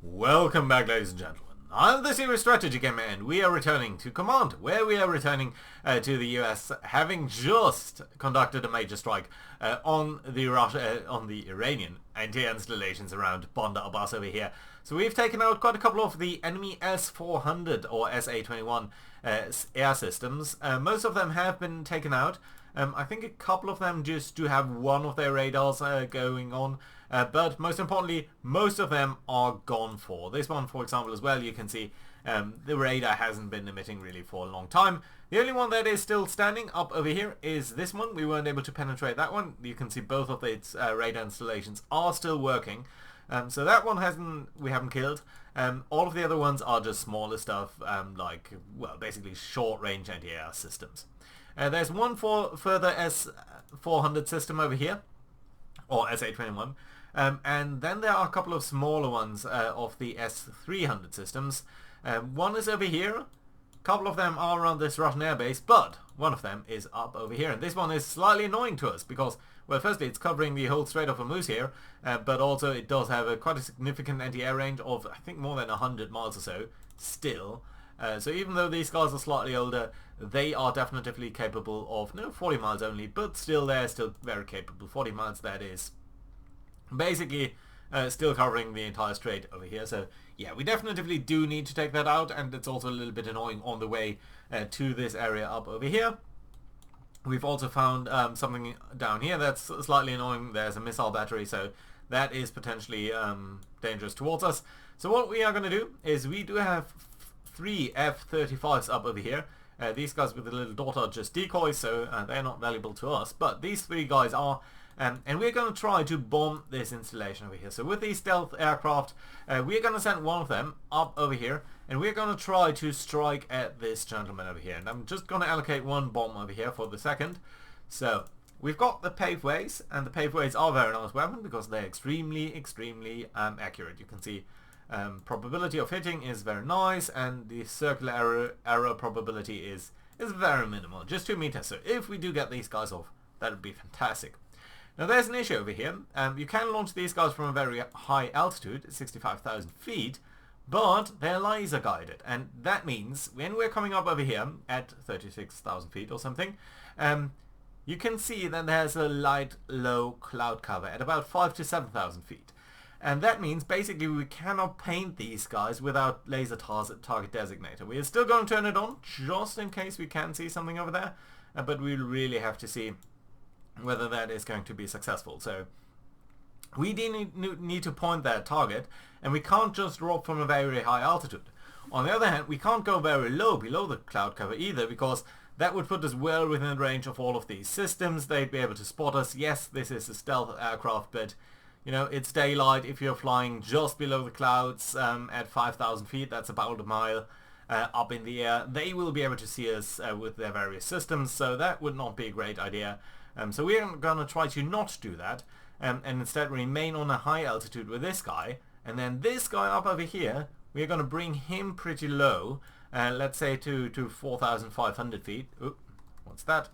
Welcome back, ladies and gentlemen. I'm the Serious Strategy Gamer, and we are returning to Command, where we are returning to the US, having just conducted a major strike on the Iranian anti-air installations around Bandar Abbas over here. So we've taken out quite a couple of the enemy S-400 or SA-21 air systems. Most of them have been taken out. I think a couple of them just do have one of their radars going on, but most importantly, most of them are gone for. This one, for example, as well, you can see the radar hasn't been emitting really for a long time. The only one that is still standing up over here is this one. We weren't able to penetrate that one. You can see both of its radar installations are still working. So that one we haven't killed. All of the other ones are just smaller stuff, like, well, basically short-range anti-air systems. There's one further S-400 system over here, or SA-21, and then there are a couple of smaller ones of the S-300 systems. One is over here, a couple of them are around this Russian airbase, but one of them is up over here, and this one is slightly annoying to us because, well, firstly it's covering the whole Strait of Hormuz here, but also it does have quite a significant anti-air range of, I think, more than 100 miles or so, still. So even though these guys are slightly older, they are definitely capable of, no, 40 miles only, but still they're still very capable. 40 miles, that is basically still covering the entire strait over here. So yeah, we definitely do need to take that out, and it's also a little bit annoying on the way to this area up over here. We've also found something down here that's slightly annoying. There's a missile battery, so that is potentially dangerous towards us. So what we are going to do is we do have 3 F-35s up over here. These guys with the little dot are just decoys, so they're not valuable to us, but these 3 guys are, and we're going to try to bomb this installation over here. So with these stealth aircraft, we're going to send one of them up over here, and we're going to try to strike at this gentleman over here. And I'm just going to allocate one bomb over here for the second. So we've got the paved ways, and the paved ways are a very nice weapon because they're extremely accurate. You can see probability of hitting is very nice, and the circular error probability is very minimal, just 2 meters. So if we do get these guys off, that would be fantastic. Now there's an issue over here. You can launch these guys from a very high altitude, 65,000 feet, but they're laser guided, and that means when we're coming up over here at 36,000 feet or something, you can see that there's a light low cloud cover at about 5,000 to 7,000 feet. And that means basically we cannot paint these guys without laser target designator. We are still going to turn it on just in case we can see something over there, but we really have to see whether that is going to be successful. So we need to point that target, and we can't just drop from a very high altitude. On the other hand, we can't go very low below the cloud cover either, because that would put us well within the range of all of these systems. They'd be able to spot us. Yes, this is a stealth aircraft, but you know, it's daylight. If you're flying just below the clouds at 5,000 feet, that's about a mile up in the air, they will be able to see us with their various systems, so that would not be a great idea. So we're going to try to not do that, and instead remain on a high altitude with this guy, and then this guy up over here, we're going to bring him pretty low, let's say to 4,500 feet. Oop, what's that?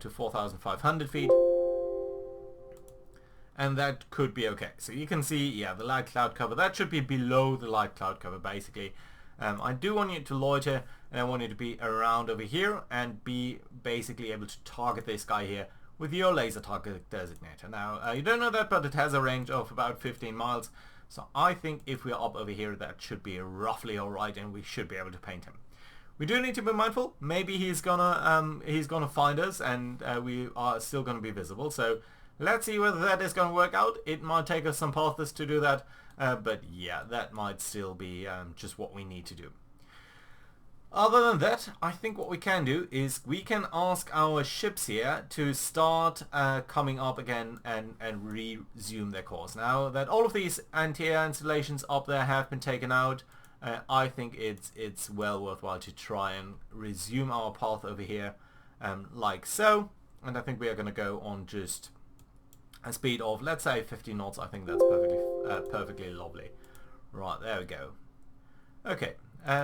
To 4,500 feet. And that could be okay. So you can see, yeah, the light cloud cover, that should be below the light cloud cover basically. I do want you to loiter, and I want you to be around over here and be basically able to target this guy here with your laser target designator. Now, you don't know that, but it has a range of about 15 miles. So I think if we're up over here, that should be roughly alright, and we should be able to paint him. We do need to be mindful. Maybe he's gonna find us, and we are still gonna be visible. So let's see whether that is going to work out. It might take us some paths to do that, but yeah, that might still be just what we need to do. Other than that, I think what we can do is we can ask our ships here to start coming up again and resume their course. Now that all of these anti-air installations up there have been taken out, I think it's well worthwhile to try and resume our path over here like so. And I think we are going to go on just a speed of, let's say, 50 knots. I think that's perfectly lovely. Right, there we go. Okay,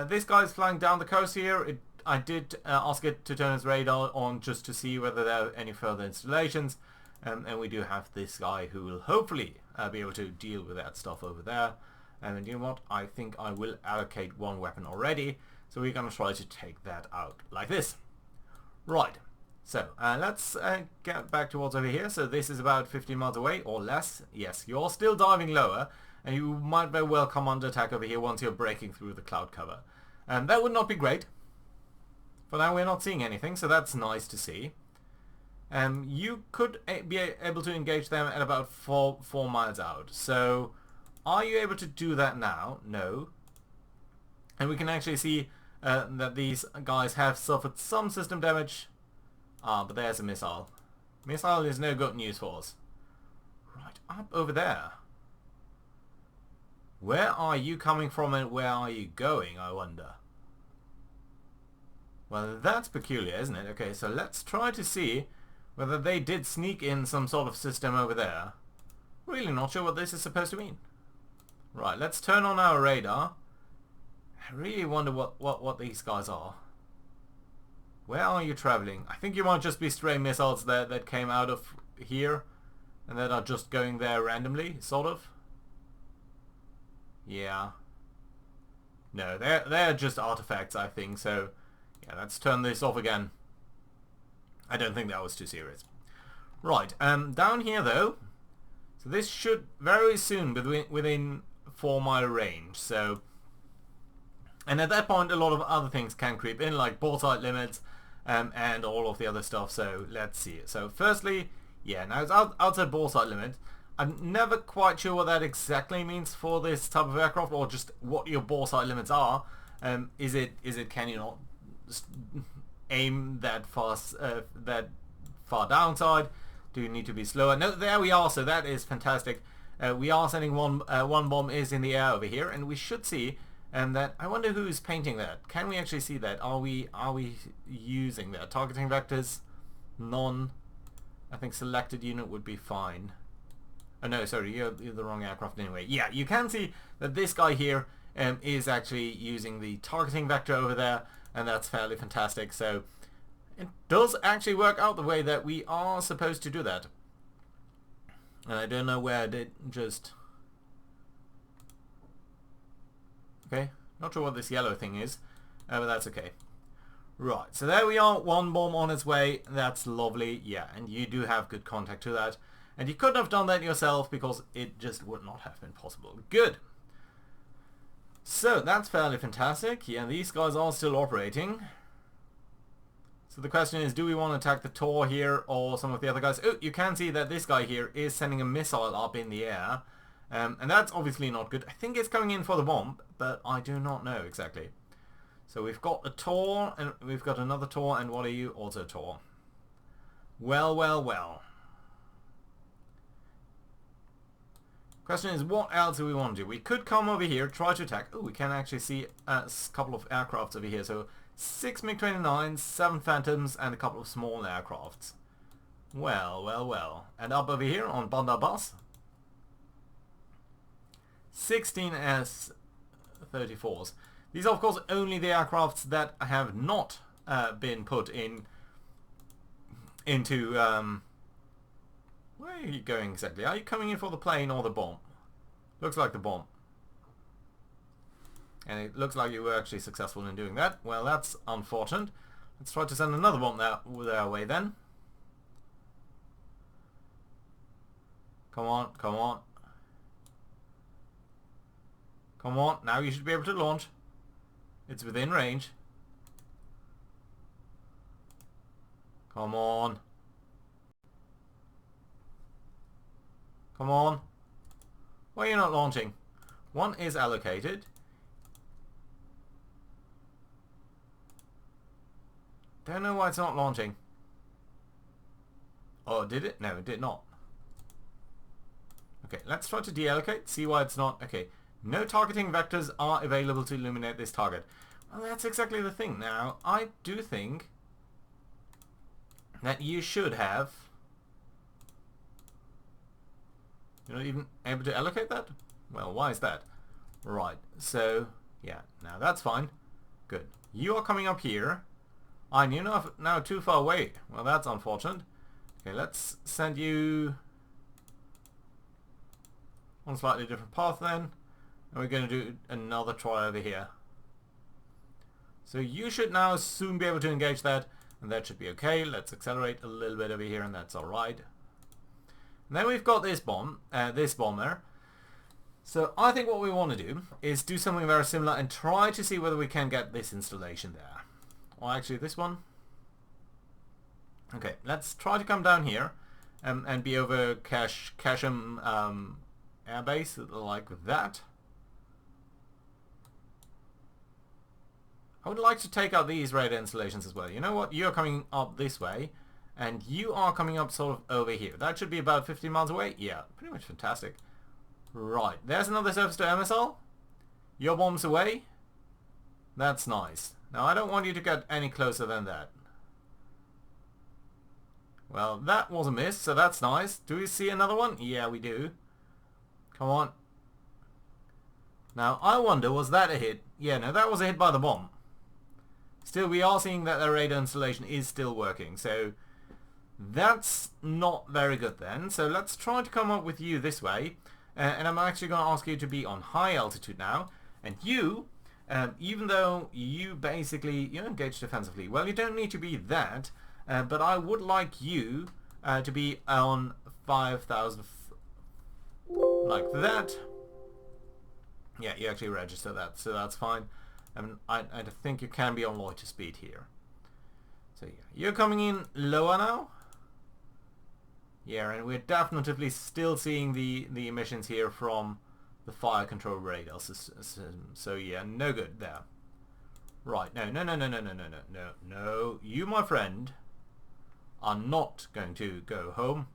this guy's flying down the coast here. I did ask it to turn its radar on just to see whether there are any further installations, and we do have this guy who will hopefully be able to deal with that stuff over there. And you know what? I think I will allocate one weapon already. So we're going to try to take that out like this. Right. So let's get back towards over here. So this is about 15 miles away or less. Yes, you're still diving lower. And you might very well come under attack over here once you're breaking through the cloud cover. And that would not be great. For now we're not seeing anything, so that's nice to see. You could be able to engage them at about 4 miles out. So are you able to do that now? No. And we can actually see that these guys have suffered some system damage. But there's a missile. Missile is no good news for us. Right, up over there. Where are you coming from and where are you going, I wonder? Well, that's peculiar, isn't it? Okay, so let's try to see whether they did sneak in some sort of system over there. Really not sure what this is supposed to mean. Right, let's turn on our radar. I really wonder what these guys are. Where are you traveling? I think you might just be stray missiles that came out of here and that are just going there randomly, sort of. Yeah. No, they're just artifacts, I think, so yeah, let's turn this off again. I don't think that was too serious. Right, down here though, so this should very soon be within 4 mile range, so, and at that point a lot of other things can creep in, like bore sight limits, and all of the other stuff, so let's see it. So firstly, yeah, now it's outside bore sight limit. I'm never quite sure what that exactly means for this type of aircraft, or just what your bore sight limits are. Is it can you not aim that far downside? Do you need to be slower? No, there we are. So that is fantastic. We are sending one bomb is in the air over here, and we should see that. I wonder who's painting that. Can we actually see that? Are we using that? Targeting vectors, none. I think selected unit would be fine. Oh no, sorry, you're the wrong aircraft anyway. Yeah, you can see that this guy here is actually using the targeting vector over there, and that's fairly fantastic. So it does actually work out the way that we are supposed to do that. And I don't know where I did just... Okay, not sure what this yellow thing is, but that's okay. Right, so there we are, one bomb on its way. That's lovely, yeah, and you do have good contact to that. And you couldn't have done that yourself because it just would not have been possible. Good. So that's fairly fantastic. Yeah, these guys are still operating. So the question is, do we want to attack the Tor here or some of the other guys? Oh, you can see that this guy here is sending a missile up in the air. And that's obviously not good. I think it's coming in for the bomb, but I do not know exactly. So we've got a Tor, and we've got another Tor, and what are you? Also Tor. Well, well, well. Question is, what else do we want to do? We could come over here, try to attack. Oh, we can actually see a couple of aircrafts over here. So 6 MiG-29s, 7 Phantoms, and a couple of small aircrafts. Well, well, well. And up over here on Bandar Abbas, 16 S-34s. These are, of course, only the aircrafts that have not been put into... Where are you going exactly? Are you coming in for the plane or the bomb? Looks like the bomb. And it looks like you were actually successful in doing that. Well, that's unfortunate. Let's try to send another bomb their way then. Come on, come on. Come on, now you should be able to launch. It's within range. Come on. Come on. Why are you not launching? One is allocated. Don't know why it's not launching. Oh, did it? No, it did not. Okay, let's try to deallocate. See why it's not. Okay, no targeting vectors are available to illuminate this target. Well, that's exactly the thing. Now, I do think that you should have... You're not even able to allocate that? Well, why is that? Right, so, yeah, now that's fine. Good. You are coming up here. And you're now too far away. Well, that's unfortunate. Okay, let's send you on a slightly different path then. And we're going to do another try over here. So you should now soon be able to engage that, and that should be okay. Let's accelerate a little bit over here, and that's alright. And then we've got this bomb there. So I think what we want to do is do something very similar and try to see whether we can get this installation there. Or actually this one. Okay, let's try to come down here and be over Casham airbase like that. I would like to take out these radar installations as well. You know what? You're coming up this way, and you are coming up sort of over here. That should be about 15 miles away. Yeah, pretty much fantastic. Right, there's another surface-to-air missile. Your bomb's away. That's nice. Now, I don't want you to get any closer than that. Well, that was a miss, so that's nice. Do we see another one? Yeah, we do. Come on. Now, I wonder, was that a hit? Yeah, no, that was a hit by the bomb. Still, we are seeing that the radar installation is still working, so that's not very good then. So let's try to come up with you this way, and I'm actually going to ask you to be on high altitude now. And you, even though you basically, you're engaged defensively, well, you don't need to be that, but I would like you to be on 5,000, like that. Yeah, you actually register that, so that's fine. I think you can be on loiter speed here. So yeah, you're coming in lower now. Yeah, and we're definitely still seeing the emissions here from the fire control radar system. So yeah, no good there. Right, no. You, my friend, are not going to go home.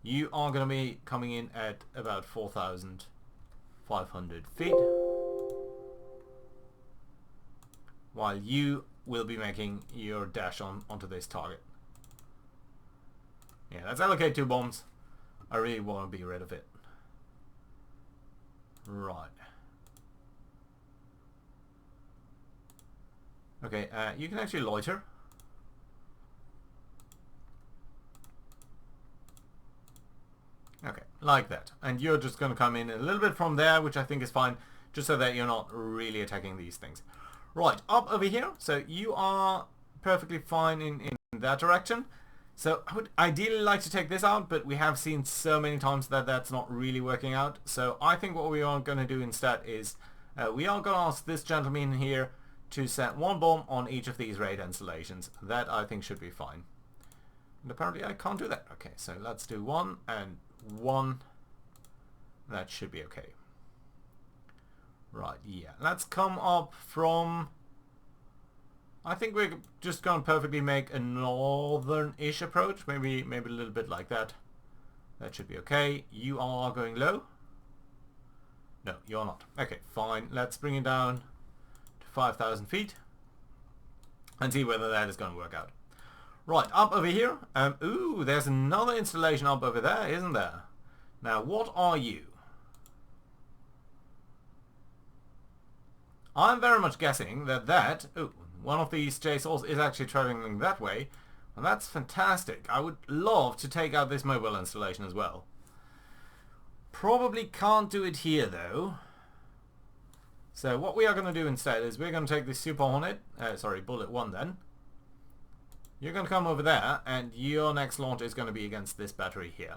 You are going to be coming in at about 4,500 feet. While you will be making your dash onto this target. Yeah, let's allocate 2 bombs. I really want to be rid of it. Right. Okay, you can actually loiter. Okay, like that. And you're just going to come in a little bit from there, which I think is fine, just so that you're not really attacking these things. Right, up over here. So you are perfectly fine in that direction. So I would ideally like to take this out, but we have seen so many times that that's not really working out. So I think what we are going to do instead is we are going to ask this gentleman here to set 1 bomb on each of these radar installations. That I think should be fine. And apparently I can't do that. Okay, so let's do 1 and 1. That should be okay. Right, yeah. Let's come up from... I think we're just going to perfectly make a northern-ish approach. Maybe a little bit like that. That should be okay. You are going low. No, you're not. Okay, fine. Let's bring it down to 5,000 feet. And see whether that is going to work out. Right, up over here. Ooh, there's another installation up over there, isn't there? Now, what are you? I'm very much guessing that one of these JSORs is actually traveling that way, and that's fantastic. I would love to take out this mobile installation as well. Probably can't do it here though. So what we are going to do instead is we're going to take this Super Hornet, Bullet 1 then. You're going to come over there, and your next launch is going to be against this battery here.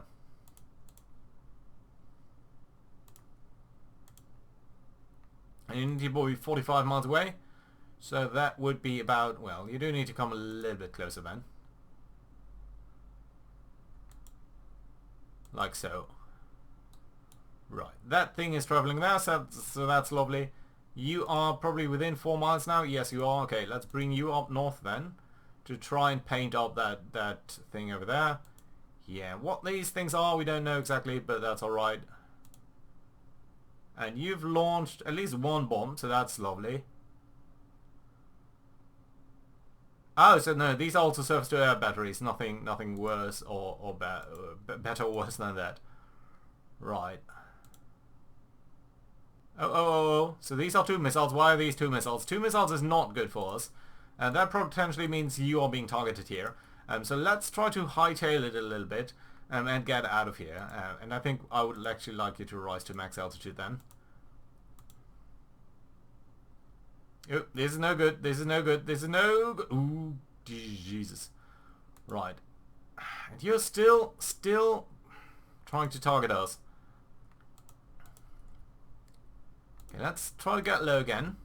And you need to be 45 miles away. So that would be about, well, you do need to come a little bit closer then. Like so. Right, that thing is traveling there, so that's lovely. You are probably within 4 miles now. Yes, you are. Okay, let's bring you up north then to try and paint up that thing over there. Yeah, what these things are, we don't know exactly, but that's alright. And you've launched at least 1 bomb, so that's lovely. Oh, so no, these are also surface-to-air batteries. Nothing worse or better or worse than that. Right. Oh. So these are 2 missiles. Why are these 2 missiles? 2 missiles is not good for us. And that potentially means you are being targeted here. So let's try to hightail it a little bit and get out of here. And I think I would actually like you to rise to max altitude then. Oh, this is no good. This is no good. This is no good. Ooh, Jesus. Right. And you're still trying to target us. Okay, let's try to get low again.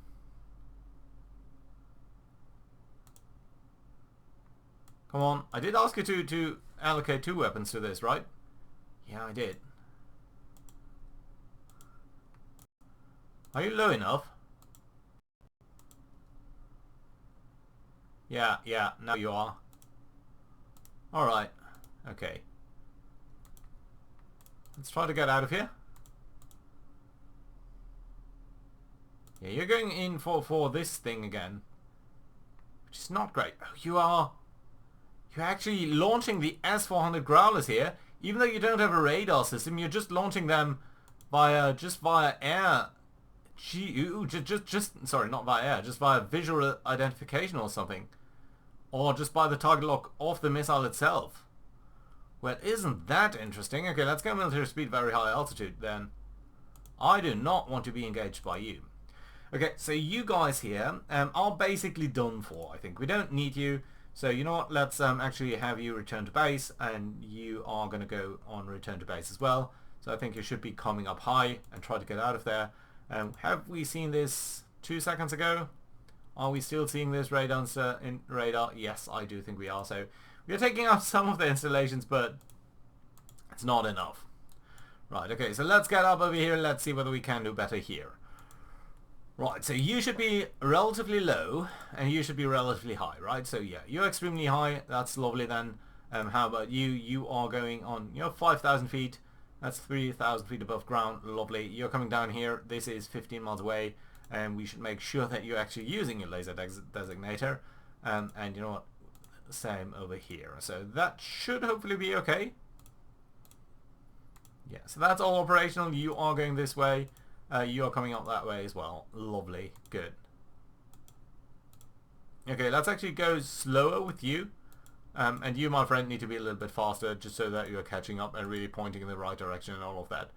Come on. I did ask you to allocate 2 weapons to this, right? Yeah, I did. Are you low enough? Yeah, now you are. Alright. Okay. Let's try to get out of here. Yeah, you're going in for this thing again. Which is not great. Oh, you're actually launching the S-400 Growlers here. Even though you don't have a radar system, you're just launching them just via air. Sorry, not via air, just via visual identification or something. Or just by the target lock of the missile itself. Well, isn't that interesting? Okay, let's go military speed, very high altitude then. I do not want to be engaged by you. Okay, so you guys here are basically done for, I think. We don't need you. So you know what, let's actually have you return to base, and you are going to go on return to base as well. So I think you should be coming up high and try to get out of there. Have we seen this 2 seconds ago? Are we still seeing this radar in radar? Yes, I do think we are. So we are taking out some of the installations, but it's not enough. Right, okay, so let's get up over here. Let's see whether we can do better here. Right, so you should be relatively low, and you should be relatively high, right? So yeah, you're extremely high. That's lovely then. How about you? You are going on, 5,000 feet. That's 3,000 feet above ground. Lovely. You're coming down here. This is 15 miles away. And we should make sure that you're actually using your laser designator. And you know what? Same over here. So that should hopefully be okay. Yeah, so that's all operational. You are going this way. You are coming up that way as well. Lovely. Good. Okay, let's actually go slower with you. And you, my friend, need to be a little bit faster just so that you're catching up and really pointing in the right direction and all of that.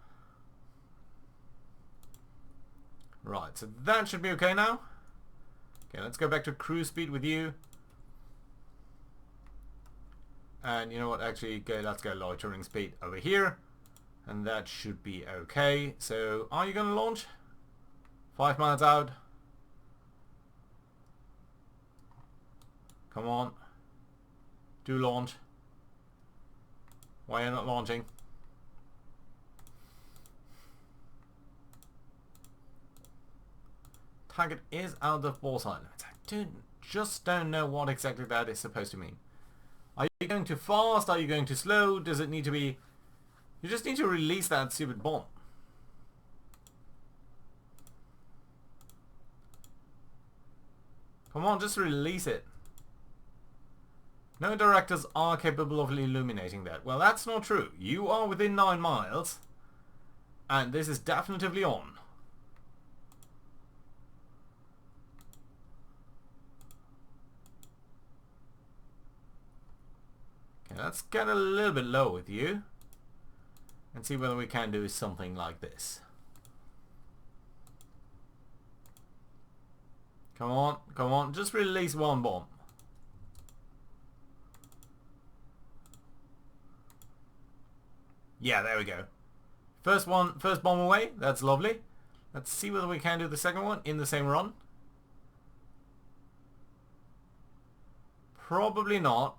Right, so that should be okay now. Okay, let's go back to cruise speed with you. And you know what, actually, let's go loitering speed over here. And that should be okay. So, are you going to launch? 5 miles out. Come on. Do launch. Why are you not launching? Target is out of bullseye limits. I just don't know what exactly that is supposed to mean. Are you going too fast? Are you going too slow? Does it need to be... You just need to release that stupid bomb. Come on, just release it. No directors are capable of illuminating that. Well, that's not true. You are within 9 miles. And this is definitively on. Okay, let's get a little bit low with you. And see whether we can do something like this. Come on, come on. Just release one bomb. Yeah, there we go. First bomb away. That's lovely. Let's see whether we can do the second one in the same run. Probably not.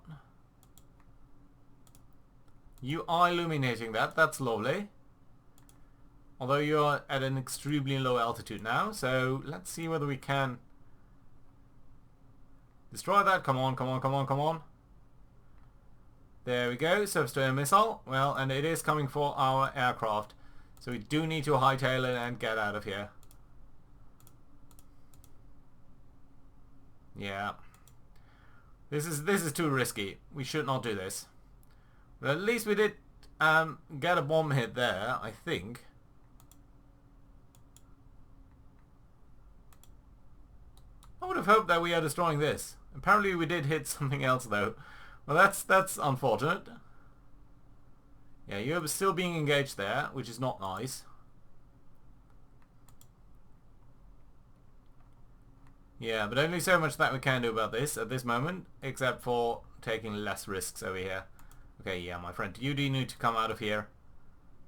You are illuminating that. That's lovely. Although you're at an extremely low altitude now. So let's see whether we can destroy that. Come on, come on, come on, come on. There we go. Surface to air missile. Well, and it is coming for our aircraft. So we do need to hightail it and get out of here. Yeah. This is too risky. We should not do this. But at least we did get a bomb hit there, I think. I would have hoped that we are destroying this. Apparently we did hit something else though. Well, that's unfortunate. Yeah, you're still being engaged there, which is not nice. Yeah, but only so much that we can do about this at this moment, except for taking less risks over here. Okay, yeah, my friend, you do need to come out of here.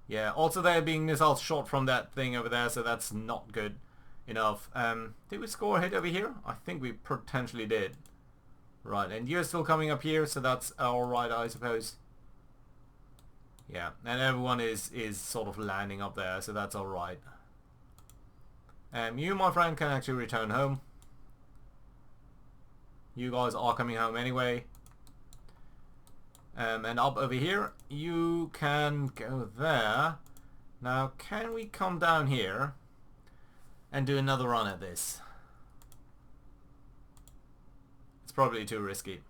Yeah, also they're being missiles shot from that thing over there, so that's not good enough. Did we score a hit over here? I think we potentially did. Right, and you're still coming up here, so that's alright, I suppose. Yeah, and everyone is sort of landing up there, so that's alright. You, my friend, can actually return home. You guys are coming home anyway. And up over here, you can go there. Now, can we come down here and do another run at this? It's probably too risky.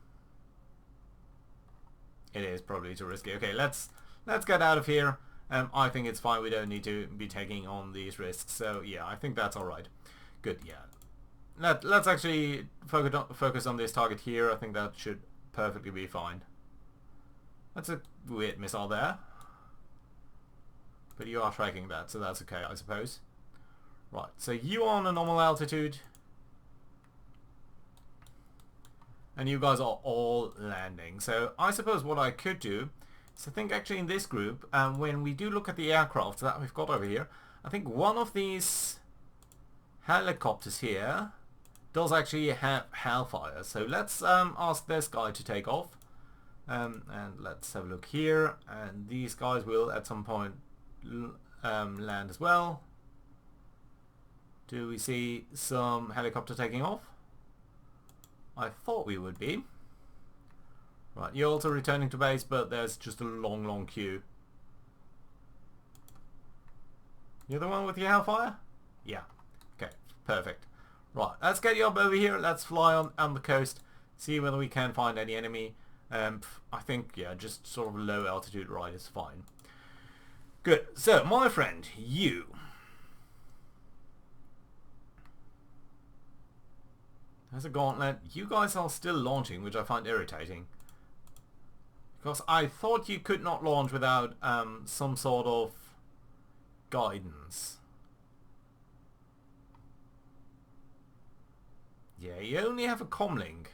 It is probably too risky. Okay, let's get out of here. I think it's fine. We don't need to be taking on these risks. So yeah, I think that's all right. Good. Yeah. Let's actually focus on this target here. I think that should perfectly be fine. That's a weird missile there. But you are tracking that, so that's okay, I suppose. Right, so you are on a normal altitude. And you guys are all landing. So I suppose what I could do is I think actually in this group, when we do look at the aircraft that we've got over here, I think one of these helicopters here does actually have hellfire. So let's ask this guy to take off. And let's have a look here. And these guys will at some point land as well. Do we see some helicopter taking off? I thought we would be. Right, you're also returning to base, but there's just a long queue. You're the one with your hellfire? Yeah. Okay, perfect. Right, let's get you up over here. Let's fly on the coast, see whether we can find any enemy. I think, yeah, just sort of low altitude ride is fine. Good. So, my friend, you. There's a gauntlet. You guys are still launching, which I find irritating. Because I thought you could not launch without some sort of guidance. Yeah, you only have a comlink.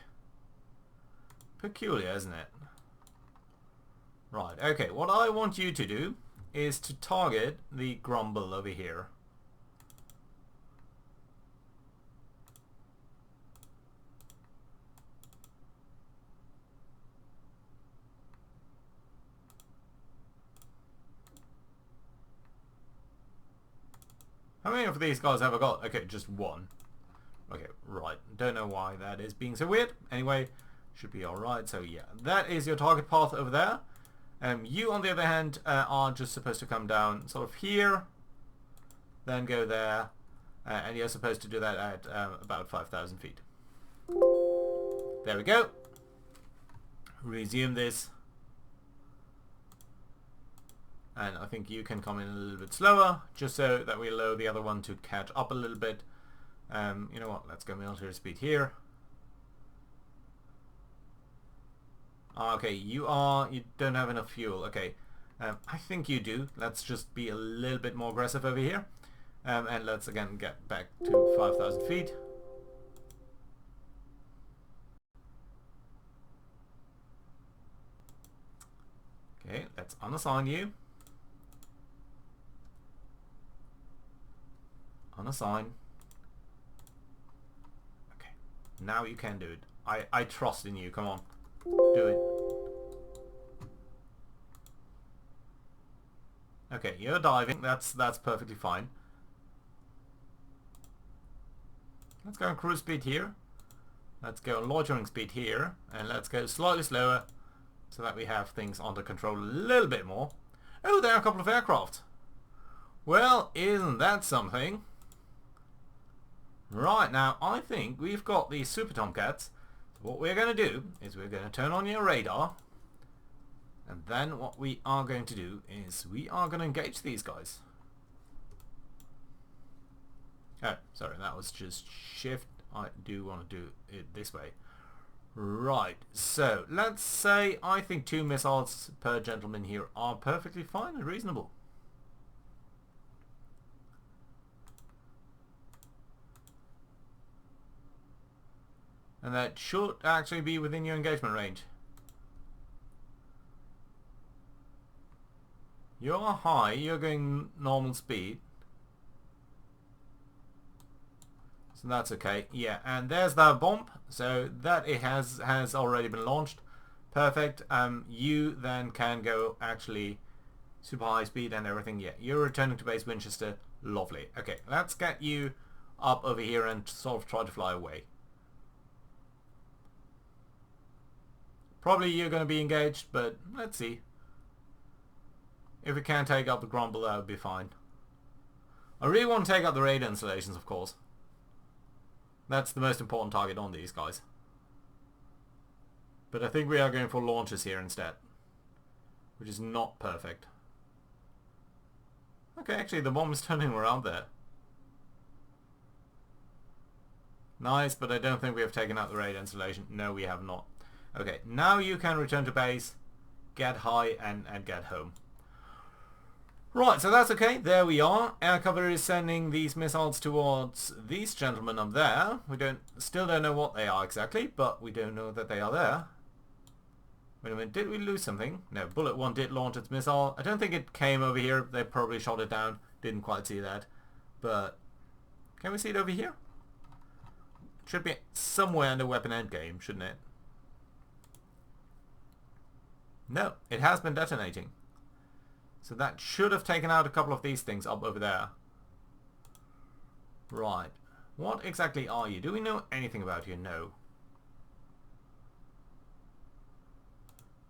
Peculiar, isn't it? Right, okay, what I want you to do is to target the grumble over here. How many of these guys have I got? Okay, just one. Okay, right. Don't know why that is being so weird. Anyway, should be alright. So yeah, that is your target path over there. You, on the other hand, are just supposed to come down sort of here, then go there, and you're supposed to do that at about 5,000 feet. There we go. Resume this. And I think you can come in a little bit slower, just so that we allow the other one to catch up a little bit. You know what, let's go military speed here. Okay, you don't have enough fuel. Okay, I think you do. Let's just be a little bit more aggressive over here. And let's again get back to 5,000 feet. Okay, let's unassign you. Unassign. Okay, now you can do it. I trust in you. Come on, do it. Okay, you're diving. That's perfectly fine. Let's go on cruise speed here. Let's go on loitering speed here, and let's go slightly slower, so that we have things under control a little bit more. Oh, there are a couple of aircraft. Well, isn't that something? Right, now I think we've got these Super Tomcats. What we're going to do is we're going to turn on your radar, and then what we are going to do is we are going to engage these guys. Oh, sorry, that was just shift. I do want to do it this way. Right, so let's say I think 2 missiles per gentleman here are perfectly fine and reasonable. And that should actually be within your engagement range. You're high, you're going normal speed. So that's okay. Yeah, and there's that bomb. So that it has already been launched. Perfect. You then can go actually super high speed and everything. Yeah, you're returning to base Winchester. Lovely. Okay, let's get you up over here and sort of try to fly away. Probably you're going to be engaged, but let's see. If we can take up the Grumble, that would be fine. I really want to take up the radar installations, of course. That's the most important target on these guys. But I think we are going for launches here instead. Which is not perfect. Okay, actually the bomb is turning around there. Nice, but I don't think we have taken out the radar installation. No, we have not. Okay, now you can return to base, get high and get home. Right, so that's okay. There we are. Air cover is sending these missiles towards these gentlemen up there. We still don't know what they are exactly, but we don't know that they are there. Wait a minute, did we lose something? No, Bullet 1 did launch its missile. I don't think it came over here. They probably shot it down. Didn't quite see that. But can we see it over here? It should be somewhere in the weapon endgame, shouldn't it? No, it has been detonating. So that should have taken out a couple of these things up over there. Right. What exactly are you? Do we know anything about you? No.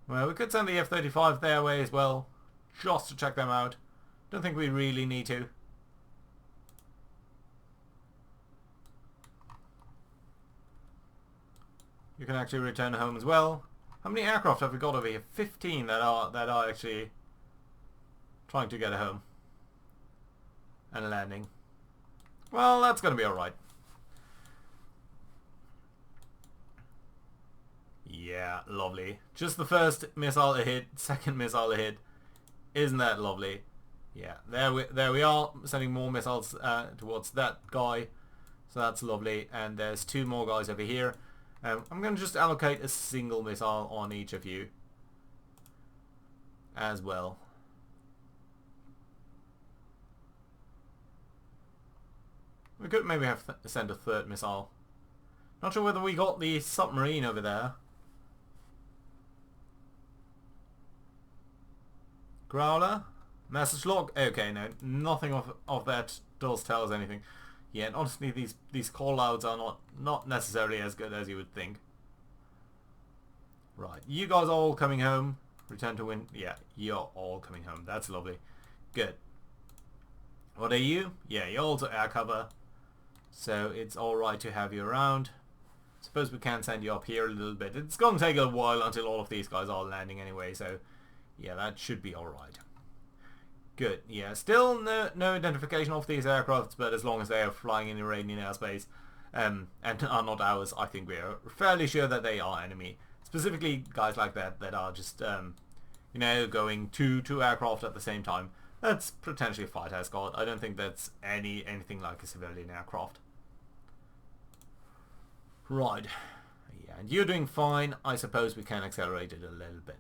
Well, we could send the F-35 their way as well, just to check them out. Don't think we really need to. You can actually return home as well. How many aircraft have we got over here? 15 that are actually trying to get home and landing. Well, that's going to be alright. Yeah, lovely. Just the first missile a hit, second missile a hit. Isn't that lovely? Yeah, there we are, sending more missiles towards that guy. So that's lovely. And there's two more guys over here. I'm going to just allocate a single missile on each of you as well. We could maybe have send a third missile. Not sure whether we got the submarine over there. Growler? Message log? Okay, no, nothing of that does tell us anything. Yeah, and honestly, these call-outs are not necessarily as good as you would think. Right, you guys are all coming home. Return to win. Yeah, you're all coming home. That's lovely. Good. What are you? Yeah, you're also air cover. So it's alright to have you around. Suppose we can send you up here a little bit. It's going to take a while until all of these guys are landing anyway, so yeah, that should be alright. Good. Yeah, still no identification of these aircrafts, but as long as they are flying in Iranian airspace and are not ours, I think we are fairly sure that they are enemy. Specifically guys like that are just, you know, going two aircraft at the same time. That's potentially a fighter escort. I don't think that's anything like a civilian aircraft. Right. Yeah, and you're doing fine. I suppose we can accelerate it a little bit.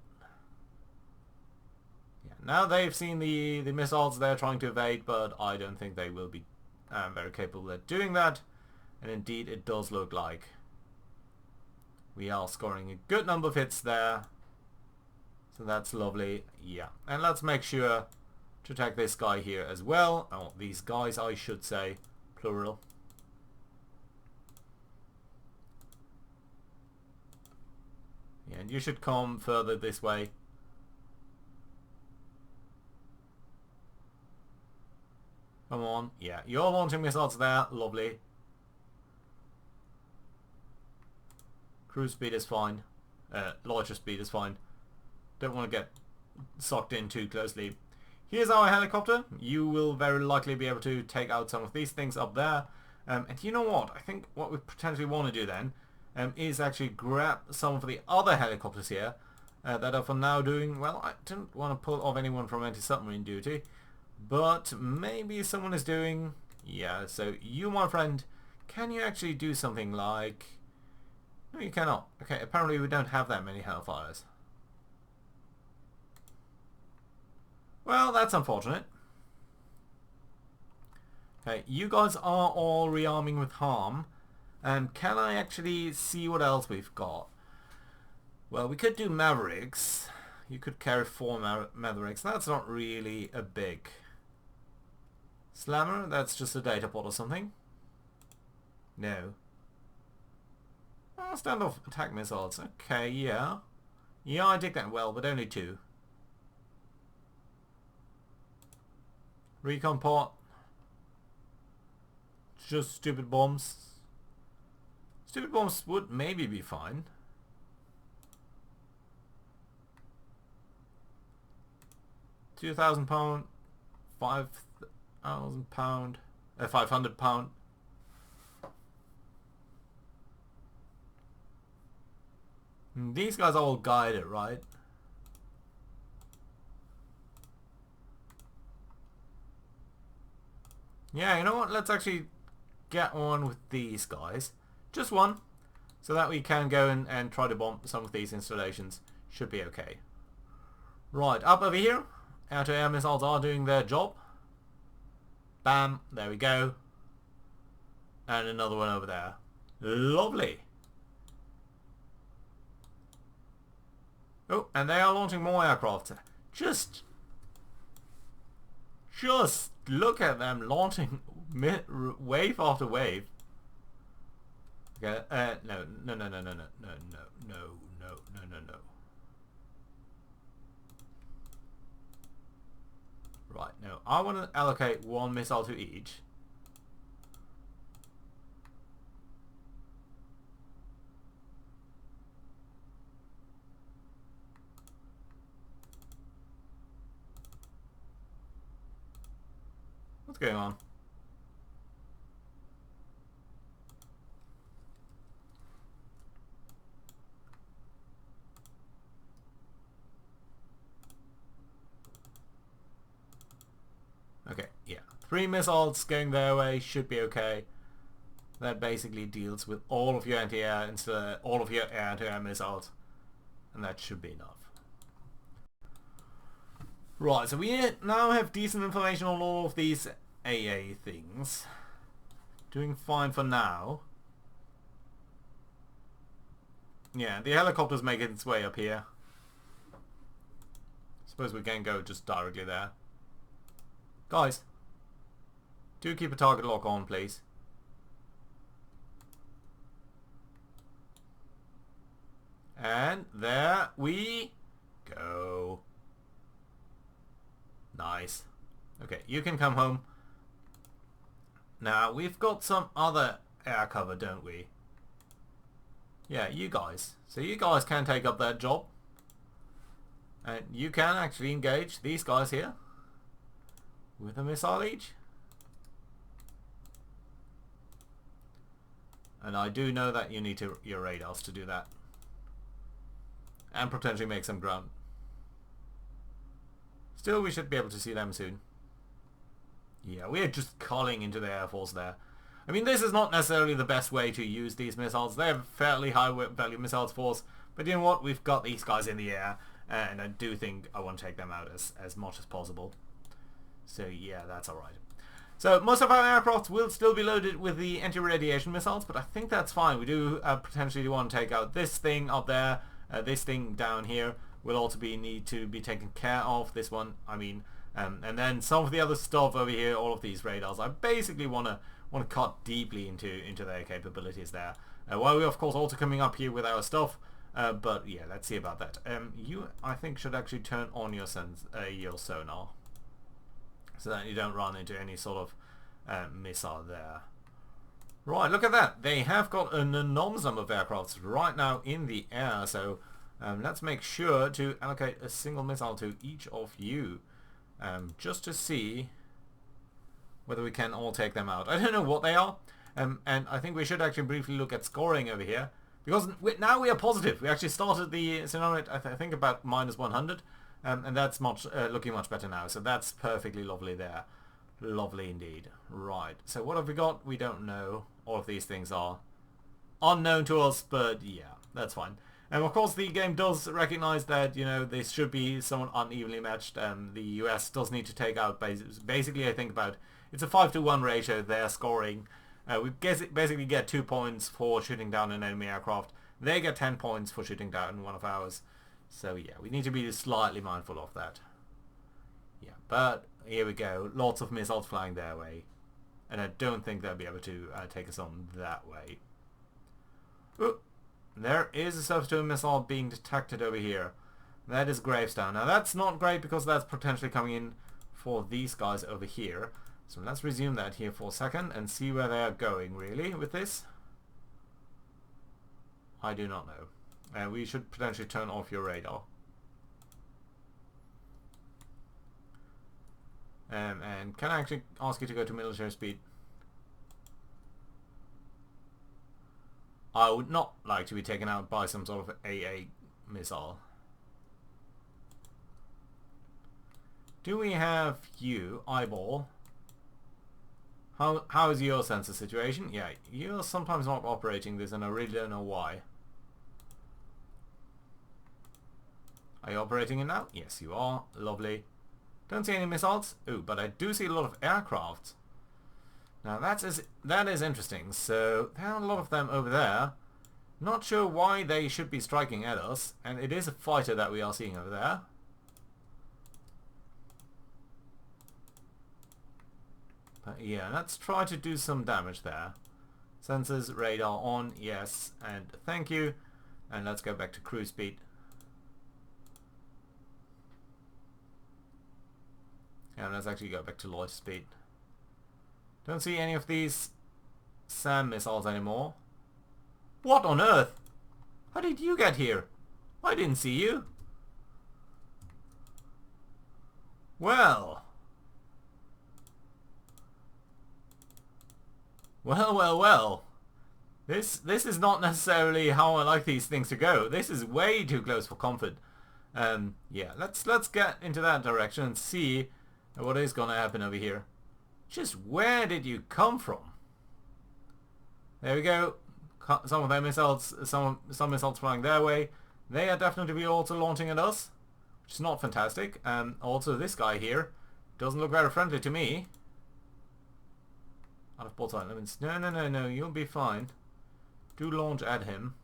Yeah, now they've seen the missiles they're trying to evade, but I don't think they will be very capable at doing that. And indeed, it does look like we are scoring a good number of hits there. So that's lovely. Yeah, and let's make sure to attack this guy here as well. Oh, these guys, I should say, plural. Yeah, and you should come further this way. Come on. Yeah, you're launching missiles there. Lovely. Cruise speed is fine. Launcher speed is fine. Don't want to get sucked in too closely. Here's our helicopter. You will very likely be able to take out some of these things up there. And you know what? I think what we potentially want to do then is actually grab some of the other helicopters here that are for now doing, well, I don't want to pull off anyone from anti-submarine duty, but maybe someone is doing, yeah, so you, my friend, can you actually do something like, No, you cannot. Okay, apparently we don't have that many Hellfires. Well, that's unfortunate. Okay, you guys are all rearming with harm. Can I actually see what else we've got? Well, we could do Mavericks. You could carry 4 Mavericks. That's not really a big Slammer. That's just a data pod or something. No. Oh, standoff attack missiles. Okay, yeah. Yeah, I dig that well, but only 2. Recon pod. Just stupid bombs. Stupid bombs would maybe be fine. £2,000, £5,000, £500. These guys are all guided, right? Yeah, you know what? Let's actually get on with these guys. Just one. So that we can go and try to bomb some of these installations. Should be okay. Right, up over here. Air-to-air missiles are doing their job. Bam. There we go. And another one over there. Lovely. Oh, and they are launching more aircraft. Just look at them launching wave after wave. Okay, no. Right, no, I want to allocate 1 missile to each. What's going on? Okay, yeah. 3 missiles going their way should be okay. That basically deals with all of your anti-air and all of your air-to-air missiles. And that should be enough. Right, so we now have decent information on all of these AA things. Doing fine for now. Yeah, the helicopter's making its way up here. Suppose we can go just directly there. Guys, do keep a target lock on, please. And there we go. Nice. Okay, you can come home. Now, we've got some other air cover, don't we? Yeah, you guys. So you guys can take up that job. And you can actually engage these guys here with a missile each. And I do know that you need your radars to do that. And potentially make some ground. Still, we should be able to see them soon. Yeah, we are just calling into the Air Force there. I mean, this is not necessarily the best way to use these missiles. They're fairly high value missiles force. But you know what? We've got these guys in the air. And I do think I want to take them out as much as possible. So yeah, that's alright. So most of our aircraft will still be loaded with the anti-radiation missiles, but I think that's fine. We do potentially want to take out this thing up there. This thing down here will also need to be taken care of. This one, I mean, and then some of the other stuff over here, all of these radars. I basically want to cut deeply into their capabilities there. While we're of course also coming up here with our stuff. But yeah, let's see about that. You, I think, should actually turn on your sonar, so that you don't run into any sort of missile there. Right, look at that. They have got an enormous number of aircrafts right now in the air, so let's make sure to allocate a single missile to each of you, just to see whether we can all take them out. I don't know what they are, and I think we should actually briefly look at scoring over here, because now we are positive. We actually started the scenario at, I think, about -100, and that's looking much better now, so that's perfectly lovely there. Lovely indeed. Right, so what have we got? We don't know. All of these things are unknown to us, but yeah, that's fine. And of course the game does recognize that, you know, this should be somewhat unevenly matched. The US does need to take out basically, I think about, it's a 5-to-1 ratio they're scoring. We basically get 2 points for shooting down an enemy aircraft. They get 10 points for shooting down one of ours. So yeah, we need to be slightly mindful of that. Yeah, but here we go. Lots of missiles flying their way. And I don't think they'll be able to take us on that way. Ooh, there is a surface-to-air missile being detected over here. That is Gravestone. Now that's not great because that's potentially coming in for these guys over here. So let's resume that here for a second and see where they are going really with this. I do not know. We should potentially turn off your radar. And can I actually ask you to go to military speed? I would not like to be taken out by some sort of AA missile. Do we have you, Eyeball? How is your sensor situation? Yeah, you're sometimes not operating this and I really don't know why. Are you operating it now? Yes, you are. Lovely. Don't see any missiles. Ooh, but I do see a lot of aircraft. Now that is interesting. So there are a lot of them over there. Not sure why they should be striking at us. And it is a fighter that we are seeing over there. But yeah, let's try to do some damage there. Sensors, radar on, yes, and thank you. And let's go back to cruise speed. And let's actually go back to loiter speed. Don't see any of these SAM missiles anymore. What on earth? How did you get here? I didn't see you. Well. Well. This is not necessarily how I like these things to go. This is way too close for comfort. Yeah, let's get into that direction and see what is gonna happen over here. Just where did you come from? There we go. Some of their missiles, some missiles flying their way. They are definitely also launching at us, which is not fantastic. Also this guy here doesn't look very friendly to me. Out of bullseye limits. No, you'll be fine. Do launch at him.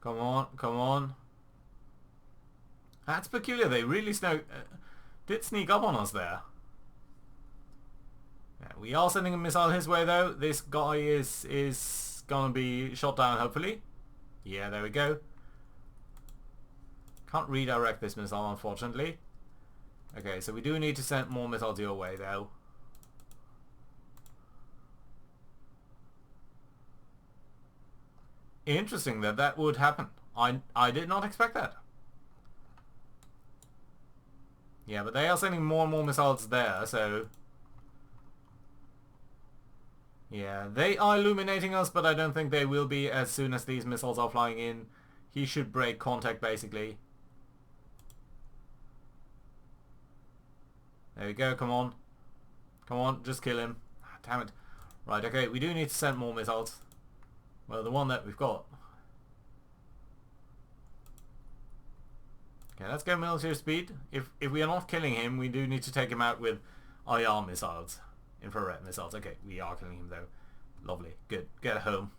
Come on. That's peculiar. They really did sneak up on us there. Yeah, we are sending a missile his way though. This guy is gonna be shot down hopefully. Yeah, there we go. Can't redirect this missile unfortunately. Okay, so we do need to send more missiles your way though. Interesting that would happen. I did not expect that. Yeah, but they are sending more and more missiles there, so... Yeah, they are illuminating us, but I don't think they will be as soon as these missiles are flying in. He should break contact, basically. There we go, come on. Come on, just kill him. Ah, damn it. Right, okay, we do need to send more missiles. Well, the one that we've got. Okay, let's go military speed. If we are not killing him, we do need to take him out with IR missiles. Infrared missiles. Okay, we are killing him though. Lovely. Good. Get home.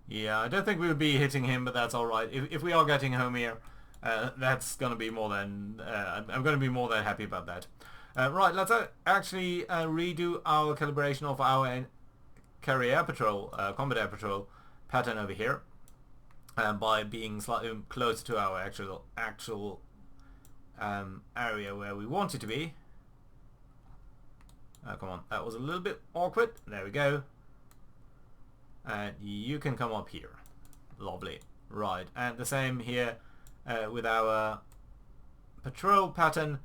Yeah, I don't think we would be hitting him, but that's alright. If we are getting home here, that's going to be more than... I'm going to be more than happy about that. Right, let's actually redo our calibration of our carrier air patrol, combat air patrol pattern over here. By being slightly closer to our actual area where we want it to be. Come on, that was a little bit awkward. There we go. And you can come up here. Lovely. Right, and the same here with our patrol pattern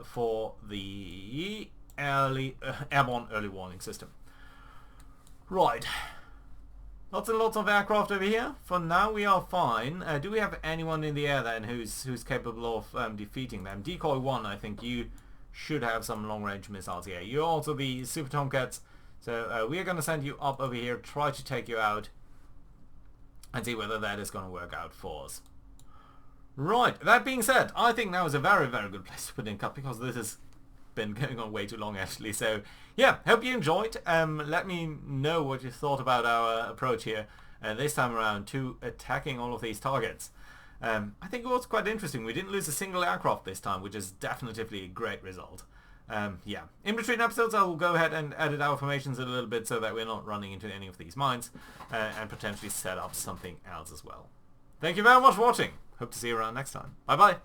for the airborne early warning system. Right. Lots and lots of aircraft over here. For now we are fine. Do we have anyone in the air then who's capable of defeating them? Decoy 1, I think you should have some long-range missiles here. You're also the Super Tomcats, so we are going to send you up over here, try to take you out, and see whether that is going to work out for us. Right, that being said, I think now is a very, very good place to put in cut, because this has been going on way too long actually. So yeah, hope you enjoyed. Let me know what you thought about our approach here this time around to attacking all of these targets. I think it was quite interesting. We didn't lose a single aircraft this time, which is definitely a great result. Yeah, in between episodes I will go ahead and edit our formations a little bit so that we're not running into any of these mines, and potentially set up something else as well. Thank you very much for watching. Hope to see you around next time. Bye bye.